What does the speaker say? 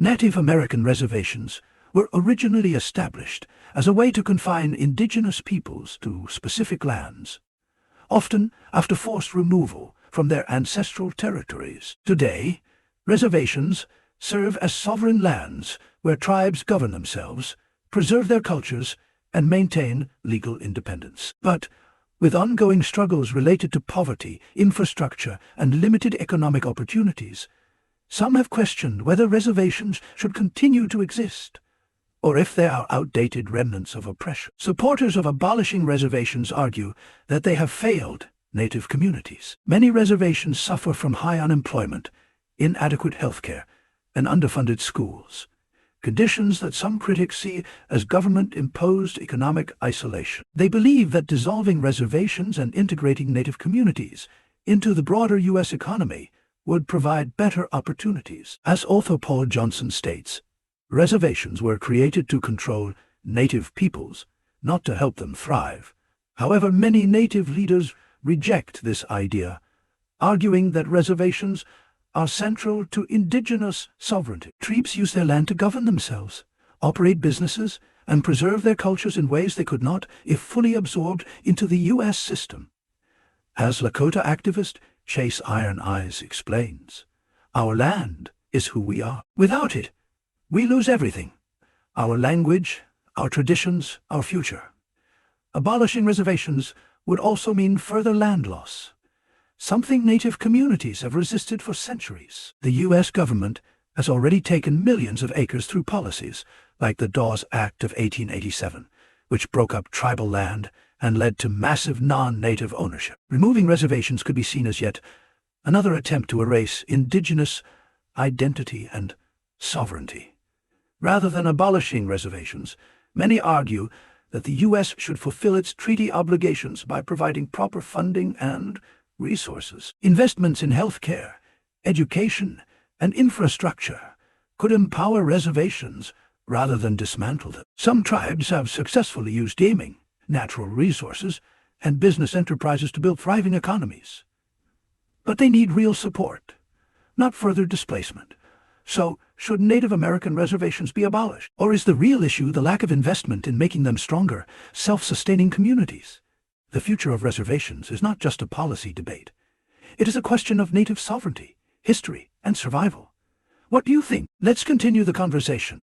Native American reservations were originally established as a way to confine indigenous peoples to specific lands, often after forced removal from their ancestral territories. Today, reservations serve as sovereign lands where tribes govern themselves, preserve their cultures, and maintain legal independence. But with ongoing struggles related to poverty, infrastructure, and limited economic opportunities, some have questioned whether reservations should continue to exist, or if they are outdated remnants of oppression. Supporters of abolishing reservations argue that they have failed Native communities. Many reservations suffer from high unemployment, inadequate healthcare, and underfunded schools, conditions that some critics see as government-imposed economic isolation. They believe that dissolving reservations and integrating Native communities into the broader U.S. economy would provide better opportunities. As author Paul Johnson states, reservations were created to control Native peoples, not to help them thrive. However, many Native leaders reject this idea, arguing that reservations are central to indigenous sovereignty. Tribes use their land to govern themselves, operate businesses, and preserve their cultures in ways they could not if fully absorbed into the U.S. system. As Lakota activist Chase Iron Eyes explains, our land is who we are. Without it, we lose everything: our language, our traditions, our future. Abolishing reservations would also mean further land loss, something Native communities have resisted for centuries. The U.S. government has already taken millions of acres through policies like the Dawes Act of 1887, which broke up tribal land and led to massive non-Native ownership. Removing reservations could be seen as yet another attempt to erase indigenous identity and sovereignty. Rather than abolishing reservations, many argue that the U.S. should fulfill its treaty obligations by providing proper funding and resources. Investments in healthcare, education, and infrastructure could empower reservations rather than dismantle them. Some tribes have successfully used gaming, natural resources, and business enterprises to build thriving economies. But they need real support, not further displacement. So, should Native American reservations be abolished? Or is the real issue the lack of investment in making them stronger, self-sustaining communities? The future of reservations is not just a policy debate. It is a question of Native sovereignty, history, and survival. What do you think? Let's continue the conversation.